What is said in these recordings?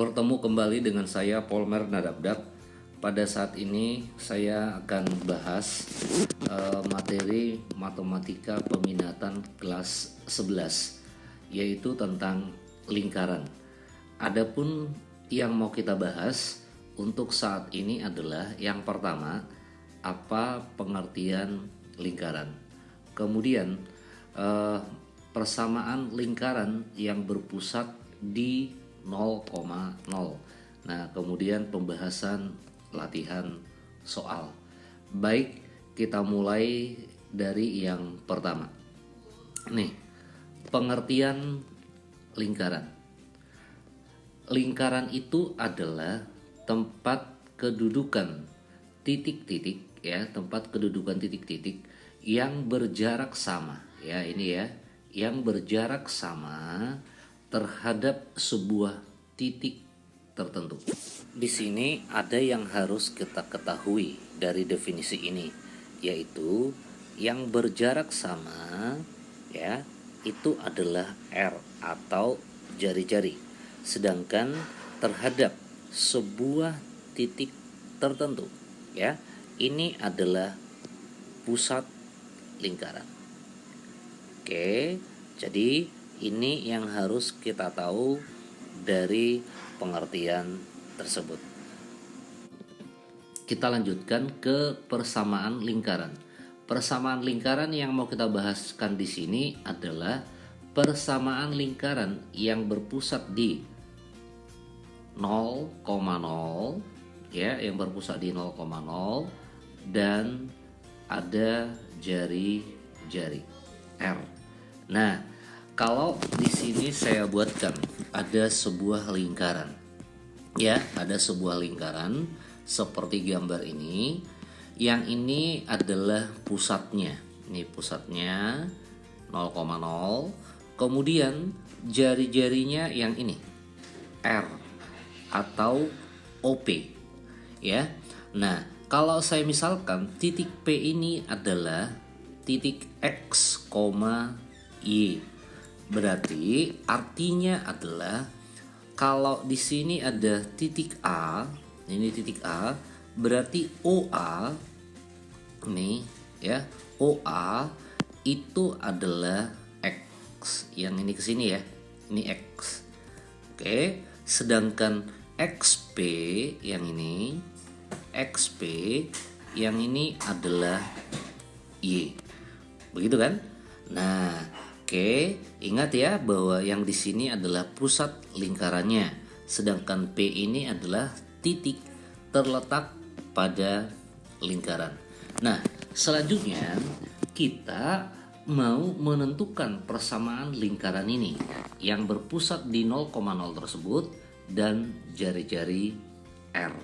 Bertemu kembali dengan saya Polmer Nadabdak. Pada saat ini saya akan bahas materi matematika peminatan kelas 11, yaitu tentang lingkaran. Adapun yang mau kita bahas untuk saat ini adalah yang pertama, apa pengertian lingkaran. Kemudian persamaan lingkaran yang berpusat di 0,0. Nah, kemudian pembahasan latihan soal. Baik, kita mulai dari yang pertama. Nih, pengertian lingkaran. Lingkaran itu adalah tempat kedudukan titik-titik ya, tempat kedudukan titik-titik yang berjarak sama ya, ini ya, yang berjarak sama terhadap sebuah titik tertentu. Di sini ada yang harus kita ketahui dari definisi ini, yaitu yang berjarak sama ya, itu adalah R atau jari-jari. Sedangkan terhadap sebuah titik tertentu ya, ini adalah pusat lingkaran. Oke, jadi ini yang harus kita tahu dari pengertian tersebut. Kita lanjutkan ke persamaan lingkaran. Persamaan lingkaran yang mau kita bahaskan di sini adalah persamaan lingkaran yang berpusat di 0,0 ya, yang berpusat di 0,0 dan ada jari-jari R. Nah, kalau di sini saya buatkan ada sebuah lingkaran, ya, ada sebuah lingkaran seperti gambar ini. Yang ini adalah pusatnya, ini pusatnya 0,0. Kemudian jari-jarinya yang ini R atau OP, ya. Nah, kalau saya misalkan titik P ini adalah titik X, Y. Berarti artinya adalah kalau di sini ada titik A, ini titik A, berarti OA ini ya, OA itu adalah X. Yang ini ke sini ya, ini X. Oke, sedangkan XP yang ini, XP yang ini adalah Y. Begitu kan? Nah, oke, ingat ya bahwa yang di sini adalah pusat lingkarannya, sedangkan P ini adalah titik terletak pada lingkaran. Nah, selanjutnya kita mau menentukan persamaan lingkaran ini yang berpusat di 0,0 tersebut dan jari-jari R.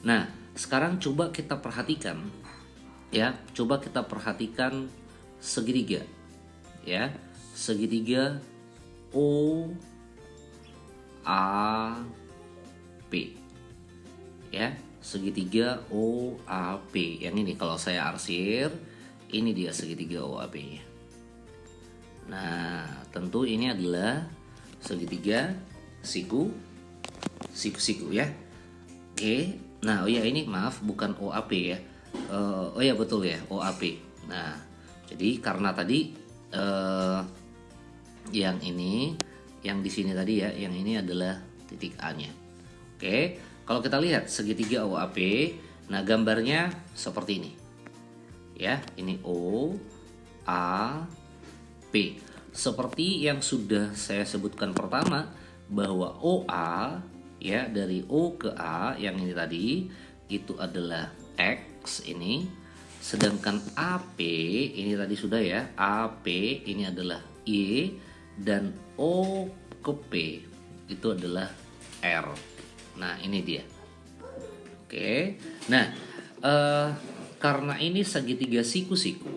Nah, sekarang coba kita perhatikan ya, coba kita perhatikan segitiga ya. Segitiga OAP ya, segitiga OAP yang ini. Kalau saya arsir, ini dia segitiga OAP nya. Nah, tentu ini adalah segitiga siku ya. Oke, nah oh ya, ini maaf, bukan OAP ya. Oh ya, betul ya, OAP. Nah, jadi karena tadi yang ini, yang di sini tadi ya, yang ini adalah titik A-nya. Oke, kalau kita lihat segitiga OAP, nah gambarnya seperti ini. Ya, ini O A P. Seperti yang sudah saya sebutkan pertama, bahwa OA ya, dari O ke A yang ini tadi itu adalah X ini. Sedangkan AP ini tadi sudah ya, AP ini adalah Y, dan O ke P itu adalah R. Nah, ini dia. Oke. Nah, karena ini segitiga siku-siku,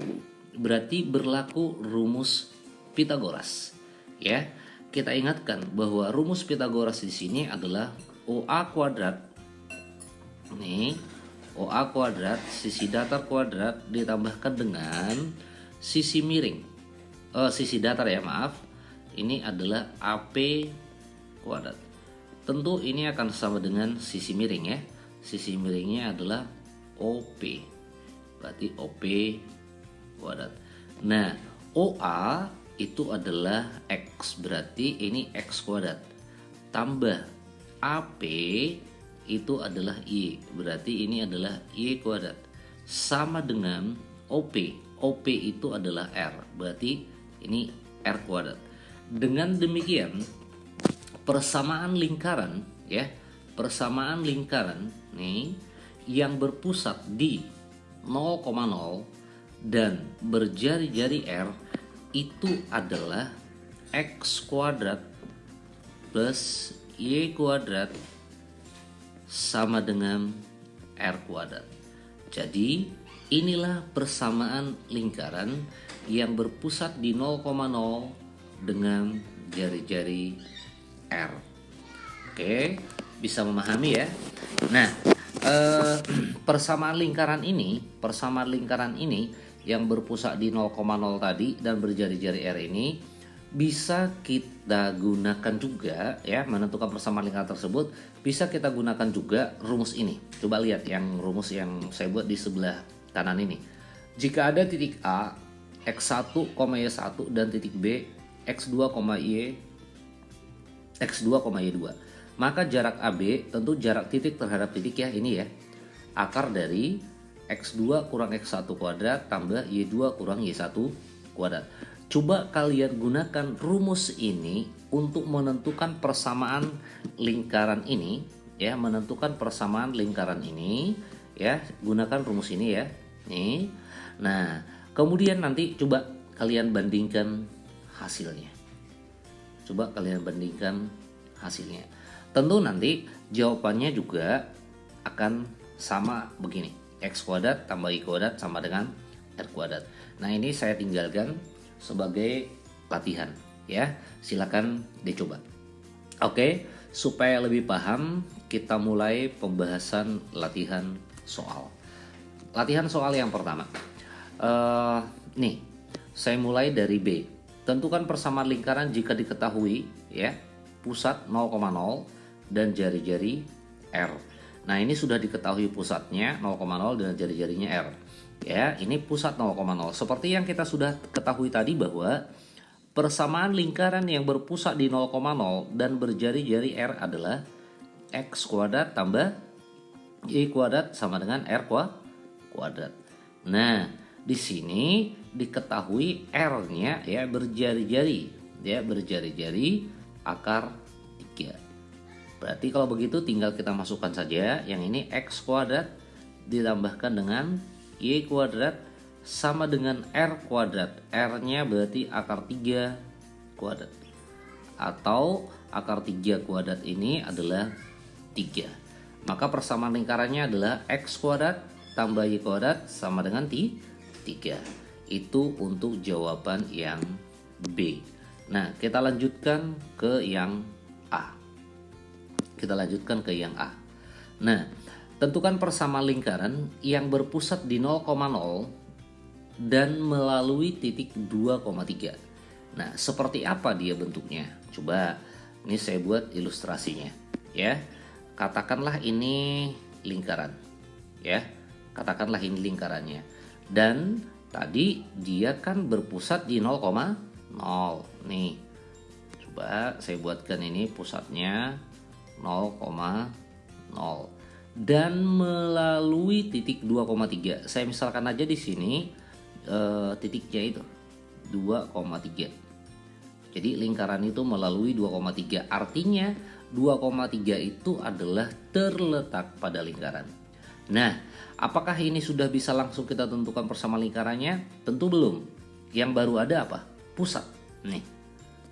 berarti berlaku rumus Pitagoras. Ya, kita ingatkan bahwa rumus Pitagoras di sini adalah OA kuadrat. Nih, OA kuadrat, sisi datar kuadrat ditambahkan dengan sisi miring, sisi datar ya, maaf, ini adalah AP kuadrat. tentu ini akan sama dengan sisi miring ya. Sisi miringnya adalah OP. Berarti OP kuadrat. Nah, OA itu adalah X, berarti ini X kuadrat. Tambah AP itu adalah Y, berarti ini adalah Y kuadrat. Sama dengan OP. OP itu adalah R, berarti ini R kuadrat. Dengan demikian, persamaan lingkaran ya, persamaan lingkaran nih yang berpusat di 0,0 dan berjari-jari R itu adalah X kuadrat plus Y kuadrat sama dengan R kuadrat. Jadi inilah persamaan lingkaran yang berpusat di 0,0 dengan jari-jari R. Oke, bisa memahami ya. Nah, persamaan lingkaran ini yang berpusat di 0,0 tadi dan berjari-jari R ini bisa kita gunakan juga ya, menentukan persamaan lingkaran tersebut bisa kita gunakan juga rumus ini. Coba lihat yang rumus yang saya buat di sebelah kanan ini. Jika ada titik A X1, Y1 dan titik B X2, Y2, maka jarak AB tentu jarak titik terhadap titik ya, ini ya, akar dari X2 kurang X1 kuadrat tambah Y2 kurang Y1 kuadrat. Coba kalian gunakan rumus ini untuk menentukan persamaan lingkaran ini ya, menentukan persamaan lingkaran ini ya, gunakan rumus ini ya. Nih. Nah, kemudian nanti coba kalian bandingkan hasilnya. Coba kalian bandingkan hasilnya. Tentu nanti jawabannya juga akan sama begini. X kuadrat tambah Y kuadrat sama dengan R kuadrat. Nah, ini saya tinggalkan sebagai latihan ya. Silakan dicoba. Oke, supaya lebih paham kita mulai pembahasan latihan soal. Latihan soal yang pertama. Nih, saya mulai dari B. Tentukan persamaan lingkaran jika diketahui ya, pusat 0,0 dan jari-jari R. Nah, ini sudah diketahui pusatnya 0,0 dan jari-jarinya R. Ya, ini pusat 0,0. Seperti yang kita sudah ketahui tadi bahwa persamaan lingkaran yang berpusat di 0,0 dan berjari-jari R adalah X kuadrat tambah Y kuadrat sama dengan R kuadrat. Nah, di sini diketahui R-nya ya berjari-jari, ya berjari-jari akar 3. Berarti kalau begitu tinggal kita masukkan saja yang ini X kuadrat ditambahkan dengan Y kuadrat sama dengan R kuadrat. R-nya berarti akar 3 kuadrat. Atau akar 3 kuadrat ini adalah 3. Maka persamaan lingkarannya adalah X kuadrat tambah Y kuadrat sama dengan 3. Itu untuk jawaban yang B. Nah, kita lanjutkan ke yang A. Nah, tentukan persamaan lingkaran yang berpusat di 0,0 dan melalui titik 2,3. Nah, seperti apa dia bentuknya? Coba ini saya buat ilustrasinya ya. Katakanlah ini lingkaran ya. Katakanlah ini lingkarannya. Dan tadi dia kan berpusat di 0,0. Nih. Coba saya buatkan ini pusatnya 0,0 dan melalui titik 2,3. Saya misalkan aja di sini titiknya itu 2,3. Jadi lingkaran itu melalui 2,3. Artinya 2,3 itu adalah terletak pada lingkaran. Nah, apakah ini sudah bisa langsung kita tentukan persamaan lingkarannya? Tentu belum. Yang baru ada apa? Pusat. Nih.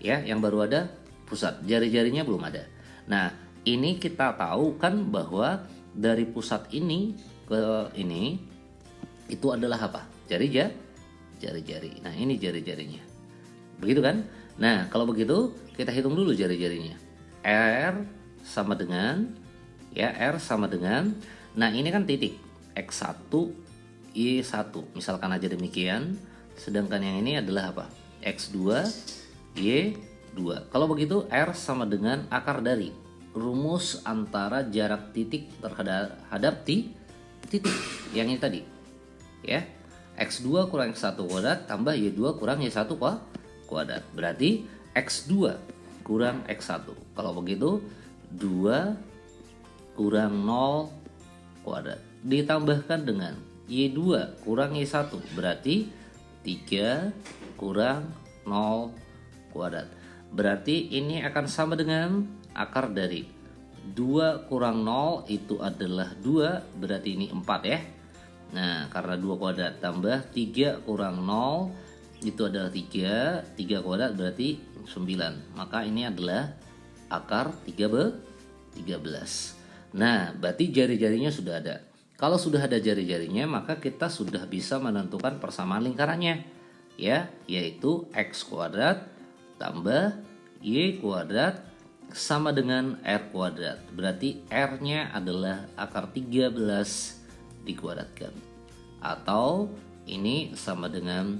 Ya, yang baru ada pusat. Jari-jarinya belum ada. Nah, ini kita tahu kan bahwa dari pusat ini ke ini itu adalah apa? Jari-jari. Nah, ini jari-jarinya. Begitu kan? Nah, kalau begitu kita hitung dulu jari-jarinya. R sama dengan ya, R sama dengan, nah ini kan titik X1 Y1 misalkan aja demikian. Sedangkan yang ini adalah apa? X2 Y2. Kalau begitu R sama dengan akar dari rumus antara jarak titik terhadap titik yang ini tadi ya. X2 kurang X1 kuadrat tambah Y2 kurang Y1 kuadrat. Berarti X2 kurang X1. Kalau begitu 2 kurang 0 kuadrat ditambahkan dengan Y2 kurang Y1 berarti 3 kurang 0 kuadrat. Berarti ini akan sama dengan akar dari 2 kurang 0 itu adalah 2, berarti ini 4 ya. Nah, karena 2 kuadrat tambah 3 kurang 0 itu adalah 3 kuadrat berarti 9. Maka ini adalah akar 13. Nah, berarti jari-jarinya sudah ada. Kalau sudah ada jari-jarinya, maka kita sudah bisa menentukan persamaan lingkarannya. Ya, yaitu X kuadrat tambah Y kuadrat sama dengan R kuadrat. Berarti R-nya adalah akar 13 dikuadratkan. Atau ini sama dengan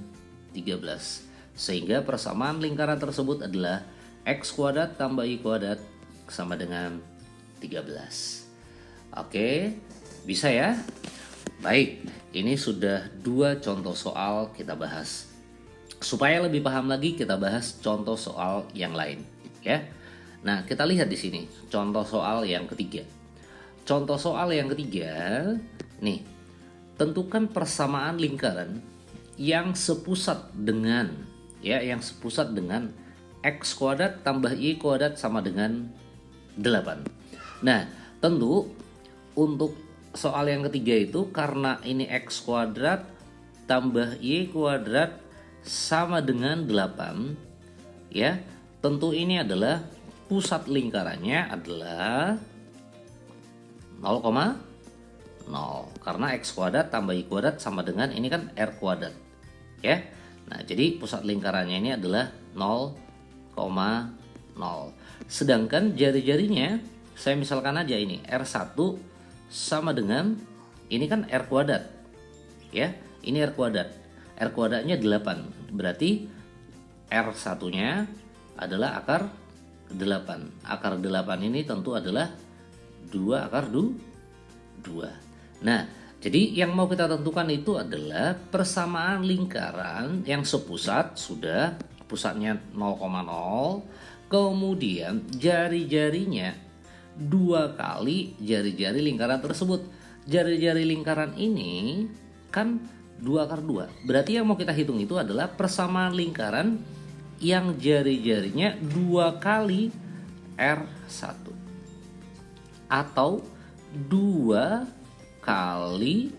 13. Sehingga persamaan lingkaran tersebut adalah X kuadrat tambah Y kuadrat sama dengan 13. Oke, bisa ya? Baik, ini sudah 2 contoh soal kita bahas. Supaya lebih paham lagi, kita bahas contoh soal yang lain, ya. Nah, kita lihat di sini contoh soal yang ketiga. Contoh soal yang ketiga, nih, tentukan persamaan lingkaran yang sepusat dengan, ya, yang sepusat dengan X kuadrat tambah Y kuadrat sama dengan 8. Nah, tentu untuk soal yang ketiga itu karena ini X kuadrat tambah Y kuadrat sama dengan 8, ya, tentu ini adalah pusat lingkarannya adalah 0,0 karena X kuadrat tambah Y kuadrat sama dengan ini kan R kuadrat, ya. Nah, jadi pusat lingkarannya ini adalah 0,0. Sedangkan jari-jarinya saya misalkan aja ini R1 sama dengan ini kan R kuadrat, ya, ini R kuadrat, R kuadratnya 8, berarti R1-nya adalah akar 8. Akar 8 ini tentu adalah 2 akar 2. Nah, jadi yang mau kita tentukan itu adalah persamaan lingkaran yang sepusat, sudah pusatnya 0,0, kemudian jari-jarinya 2 kali jari-jari lingkaran tersebut. Jari-jari lingkaran ini kan 2 akar 2. Berarti yang mau kita hitung itu adalah persamaan lingkaran yang jari-jarinya 2 kali R1 atau 2 kali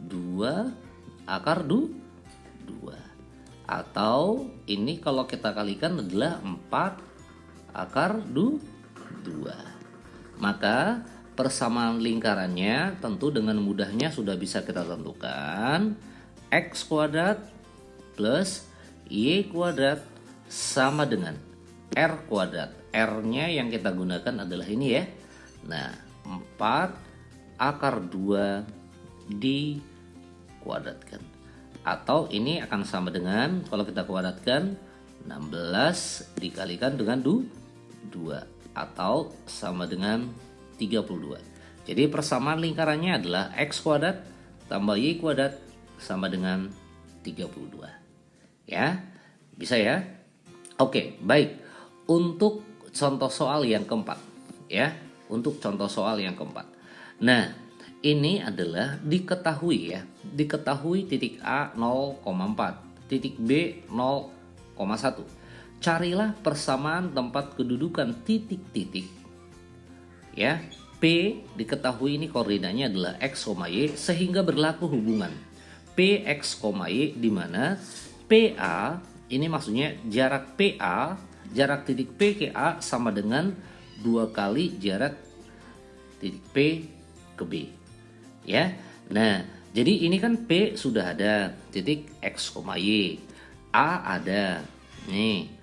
2 akar 2 atau ini kalau kita kalikan adalah 4 akar 2. Maka persamaan lingkarannya tentu dengan mudahnya sudah bisa kita tentukan. X kuadrat plus Y kuadrat sama dengan R kuadrat. R-nya yang kita gunakan adalah ini ya. Nah, 4 akar 2 dikuadratkan. Atau ini akan sama dengan, kalau kita kuadratkan, 16 dikalikan dengan 2 atau sama dengan 32. Jadi persamaan lingkarannya adalah X kuadrat tambah Y kuadrat sama dengan 32. Ya, bisa ya? Oke, baik. Untuk contoh soal yang keempat, ya. Untuk contoh soal yang keempat. Nah, ini adalah diketahui ya. Diketahui titik A 0,4, titik B 0,1. Carilah persamaan tempat kedudukan titik-titik. Ya, P diketahui ini koordinatnya adalah X, Y sehingga berlaku hubungan PX, Y di mana PA ini maksudnya jarak PA, jarak titik P ke A sama dengan 2 kali jarak titik P ke B. Ya. Nah, jadi ini kan P sudah ada, titik X, Y. A ada. Nih.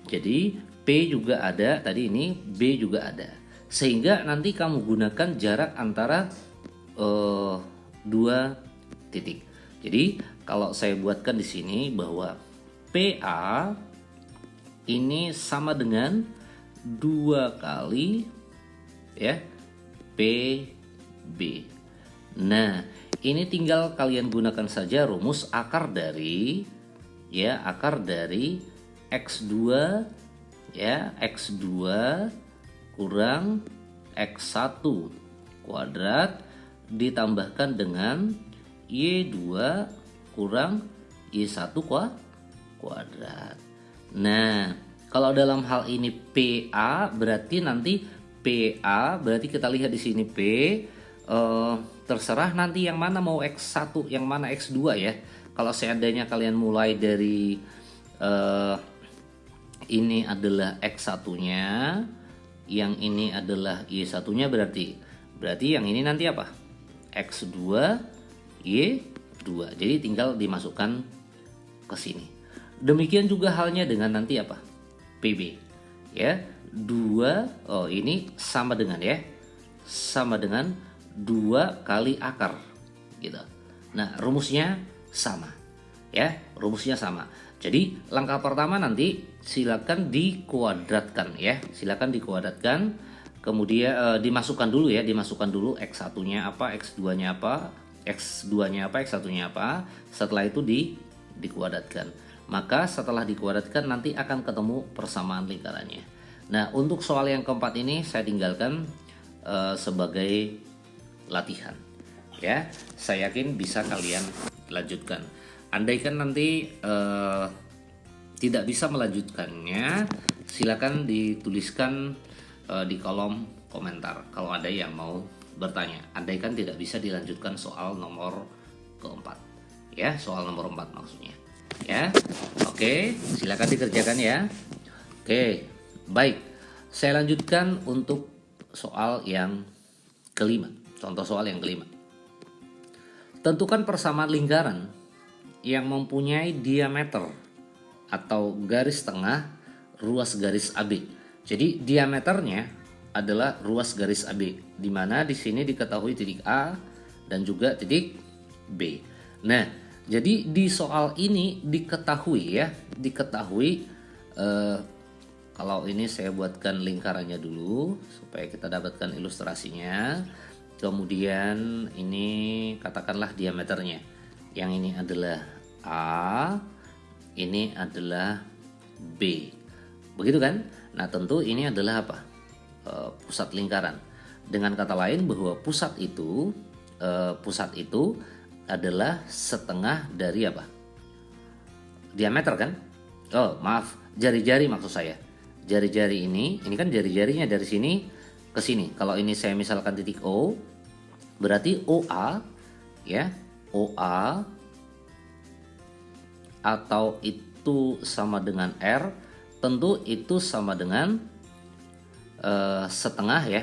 Jadi P juga ada, tadi ini B juga ada. Sehingga nanti kamu gunakan jarak antara 2 titik. Jadi kalau saya buatkan di sini bahwa PA ini sama dengan 2 kali ya, PB. Nah, ini tinggal kalian gunakan saja rumus akar dari X2 ya, X2 kurang X1 kuadrat ditambahkan dengan Y2 kurang Y1 kuadrat. Nah, kalau dalam hal ini PA berarti nanti kita lihat di sini P, terserah nanti yang mana mau X1 yang mana X2 ya. Kalau seandainya kalian mulai dari ini adalah X1-nya, yang ini adalah Y1-nya, berarti yang ini nanti apa? X2 Y2. Jadi tinggal dimasukkan ke sini. Demikian juga halnya dengan nanti apa? PB. Ya, 2 ini sama dengan sama dengan 2 kali akar gitu. Nah, rumusnya sama. Ya, rumusnya sama. Jadi, langkah pertama nanti silakan dikuadratkan ya. Silakan dikuadratkan. Kemudian dimasukkan dulu X1-nya apa, X2-nya apa, X2-nya apa, X1-nya apa. Setelah itu dikuadratkan. Maka setelah dikuadratkan nanti akan ketemu persamaan lingkarannya. Nah, untuk soal yang keempat ini saya tinggalkan sebagai latihan. Ya, saya yakin bisa kalian lanjutkan. Andaikan nanti tidak bisa melanjutkannya, silakan dituliskan di kolom komentar kalau ada yang mau bertanya. Andaikan tidak bisa dilanjutkan soal nomor keempat, ya, soal nomor 4 maksudnya. Ya, oke, silakan dikerjakan ya. Oke, baik. Saya lanjutkan untuk soal yang kelima. Contoh soal yang kelima. Tentukan persamaan lingkaran yang mempunyai diameter atau garis tengah ruas garis AB. Jadi diameternya adalah ruas garis AB, di mana di sini diketahui titik A dan juga titik B. Nah, jadi di soal ini diketahui kalau ini saya buatkan lingkarannya dulu supaya kita dapatkan ilustrasinya. Kemudian ini katakanlah diameternya. Yang ini adalah A, ini adalah B. Begitu kan? Nah, tentu ini adalah apa? Pusat lingkaran. Dengan kata lain bahwa pusat itu adalah setengah dari apa? Diameter kan? Oh, maaf, jari-jari maksud saya. Jari-jari ini kan jari-jarinya dari sini ke sini. Kalau ini saya misalkan titik O, berarti OA ya, OA atau itu sama dengan R, tentu itu sama dengan setengah ya,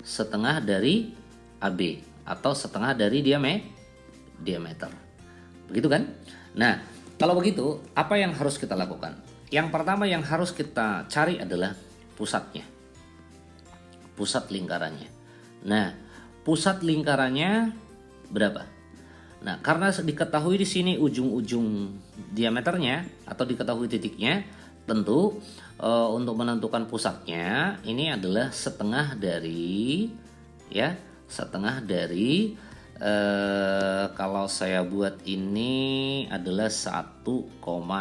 setengah dari AB atau setengah dari diameter. Begitu kan? Nah, kalau begitu apa yang harus kita lakukan? Yang pertama yang harus kita cari adalah pusatnya, pusat lingkarannya. Nah, pusat lingkarannya berapa? Nah, karena diketahui di sini ujung-ujung diameternya atau diketahui titiknya, tentu untuk menentukan pusatnya ini adalah setengah dari ya, setengah dari kalau saya buat ini adalah 1,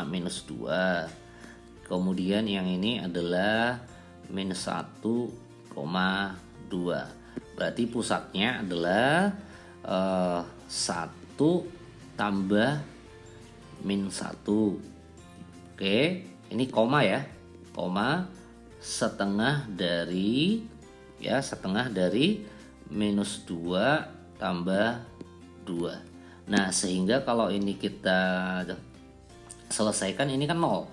minus 2. Kemudian yang ini adalah minus 1,2. Berarti pusatnya adalah 1 tambah min 1. Oke, ini koma ya. Koma setengah dari ya, setengah dari minus 2 tambah 2. Nah, sehingga kalau ini kita selesaikan ini kan 0.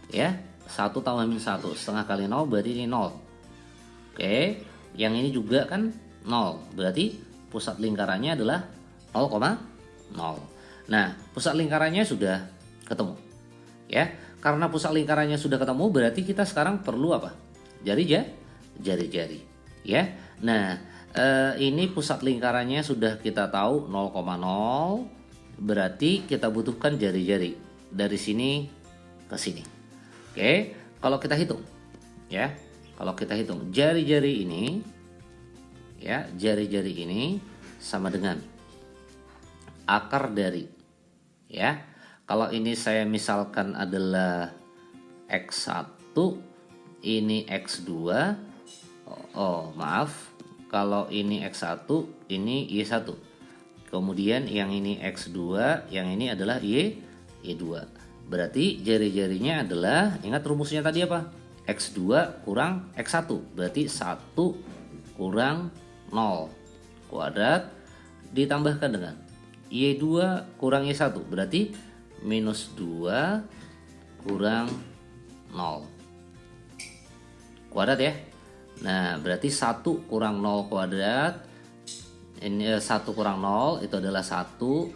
Ya, 1 tambah min 1, setengah kali 0 berarti ini 0. Oke, yang ini juga kan 0. Berarti pusat lingkarannya adalah 0,0. Nah, pusat lingkarannya sudah ketemu. Ya, karena pusat lingkarannya sudah ketemu berarti kita sekarang perlu apa? Jari-jari. Ya. Nah, ini pusat lingkarannya sudah kita tahu 0,0. Berarti kita butuhkan jari-jari dari sini ke sini. Oke, kalau kita hitung ya. kalau kita hitung jari-jari ini, ya, jari-jari ini sama dengan akar dari, ya. Kalau ini saya misalkan adalah X1, ini X2, maaf, kalau ini X1, ini Y1. Kemudian yang ini X2, yang ini adalah Y2. Berarti jari-jarinya adalah, ingat rumusnya tadi apa? X2 kurang X1, berarti 1 kurang 0 kuadrat ditambahkan dengan Y2 kurang Y1, berarti minus 2 kurang 0 kuadrat ya. Nah, berarti 1 kurang 0 kuadrat, ini 1 kurang 0 itu adalah 1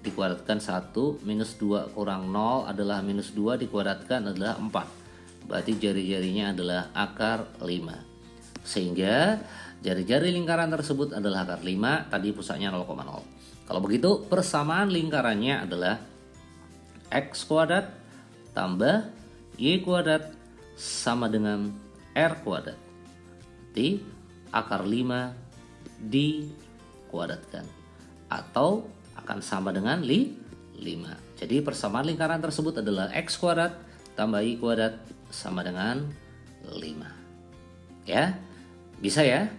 dikuadratkan 1, minus 2 kurang 0 adalah minus 2 dikuadratkan adalah 4. Berarti jari-jarinya adalah akar 5. Sehingga jari-jari lingkaran tersebut adalah akar 5, tadi pusatnya 0,0. Kalau begitu persamaan lingkarannya adalah X kuadrat tambah Y kuadrat sama dengan R kuadrat. Berarti akar 5 dikuadratkan atau akan sama dengan 5. Jadi persamaan lingkaran tersebut adalah X kuadrat tambah Y kuadrat sama dengan 5. Ya, bisa ya?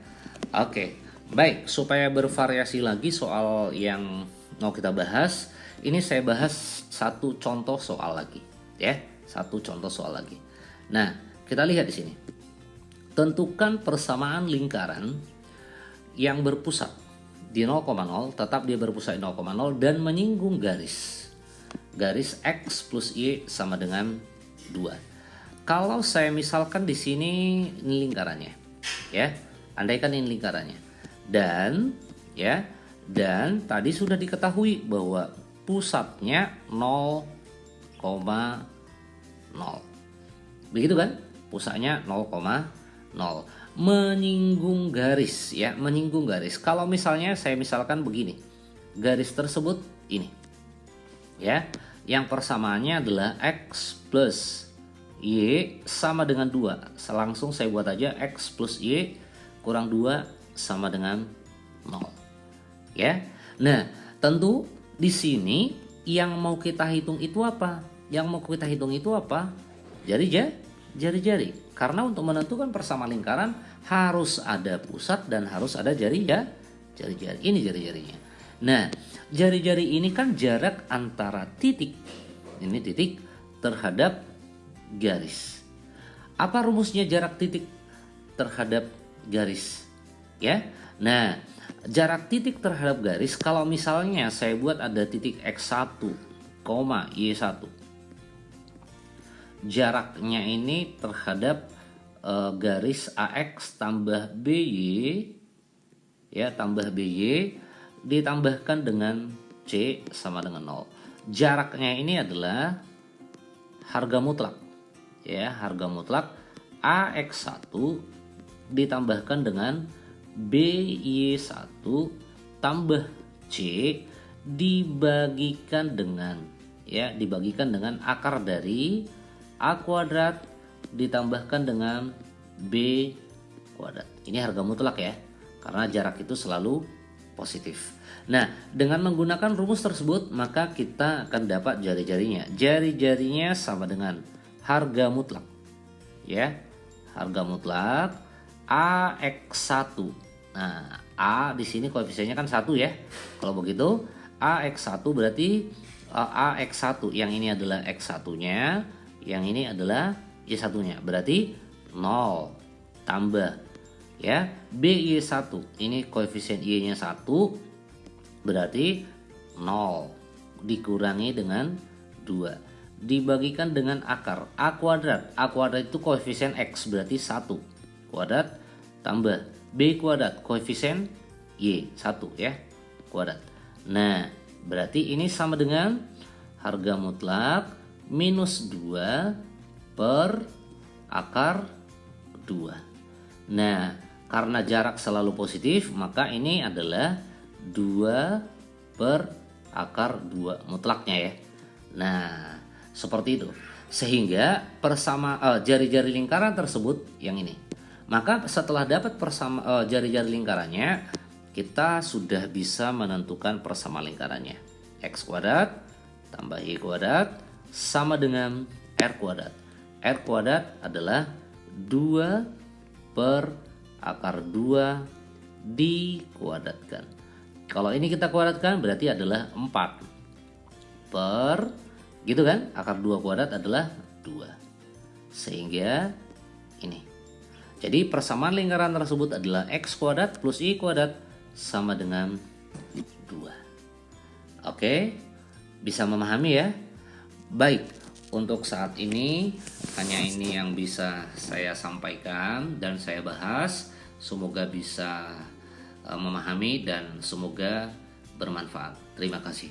Oke, baik, supaya bervariasi lagi soal yang mau kita bahas, ini saya bahas satu contoh soal lagi, ya, satu contoh soal lagi. Nah, kita lihat di sini. Tentukan persamaan lingkaran yang berpusat di 0,0, tetap dia berpusat di 0,0 dan menyinggung garis X plus Y sama dengan 2. Kalau saya misalkan di sini ini lingkarannya, ya, andaikan ini lingkarannya, dan ya, dan tadi sudah diketahui bahwa pusatnya 0,0, begitu kan? Pusatnya 0,0, menyinggung garis, ya, menyinggung garis. Kalau misalnya saya misalkan begini, garis tersebut ini, ya, yang persamaannya adalah X plus Y sama dengan 2. Langsung saya buat aja X plus Y kurang 2 sama dengan 0. Ya. Nah, tentu di sini yang mau kita hitung itu apa? Yang mau kita hitung itu apa? Jari-jari. Karena untuk menentukan persamaan lingkaran harus ada pusat dan harus ada jari, ya. Jari-jari. Ini jari-jarinya. Nah, jari-jari ini kan jarak antara titik, ini titik, terhadap garis. Apa rumusnya jarak titik terhadap garis? Ya. Nah, jarak titik terhadap garis kalau misalnya saya buat ada titik X1, Y1. Jaraknya ini terhadap garis AX tambah BY, ya, tambah BY ditambahkan dengan C sama dengan 0. Jaraknya ini adalah harga mutlak, ya, harga mutlak AX1 ditambahkan dengan BY1 tambah C dibagikan dengan, ya, dibagikan dengan akar dari A kuadrat ditambahkan dengan B kuadrat. Ini harga mutlak ya, karena jarak itu selalu positif. Nah, dengan menggunakan rumus tersebut maka kita akan dapat jari-jarinya. Jari-jarinya sama dengan harga mutlak, ya, harga mutlak AX1. Nah, A di sini koefisiennya kan 1 ya. Kalau begitu AX1 berarti AX1 yang ini adalah X1-nya, yang ini adalah Y1-nya. Berarti 0 tambah, ya, BY1 ini koefisien Y-nya 1, berarti 0 dikurangi dengan 2 dibagikan dengan akar A kuadrat. A kuadrat itu koefisien X, berarti 1 kuadrat tambah B kuadrat koefisien Y1, ya, kuadrat. Nah, berarti ini sama dengan harga mutlak minus 2 per akar 2. Nah, karena jarak selalu positif maka ini adalah 2 per akar 2 mutlaknya, ya. Nah, seperti itu. Sehingga jari-jari lingkaran tersebut yang ini Maka setelah dapat jari-jari lingkarannya, kita sudah bisa menentukan persamaan lingkarannya. X kuadrat tambah Y kuadrat sama dengan R kuadrat. R kuadrat adalah 2 per akar 2 dikuadratkan. Kalau ini kita kuadratkan berarti adalah 4 per, gitu kan, akar 2 kuadrat adalah 2. Sehingga ini. Jadi persamaan lingkaran tersebut adalah X kuadrat plus Y kuadrat sama dengan 2. Oke, bisa memahami ya? Baik, untuk saat ini hanya ini yang bisa saya sampaikan dan saya bahas. Semoga bisa memahami dan semoga bermanfaat. Terima kasih.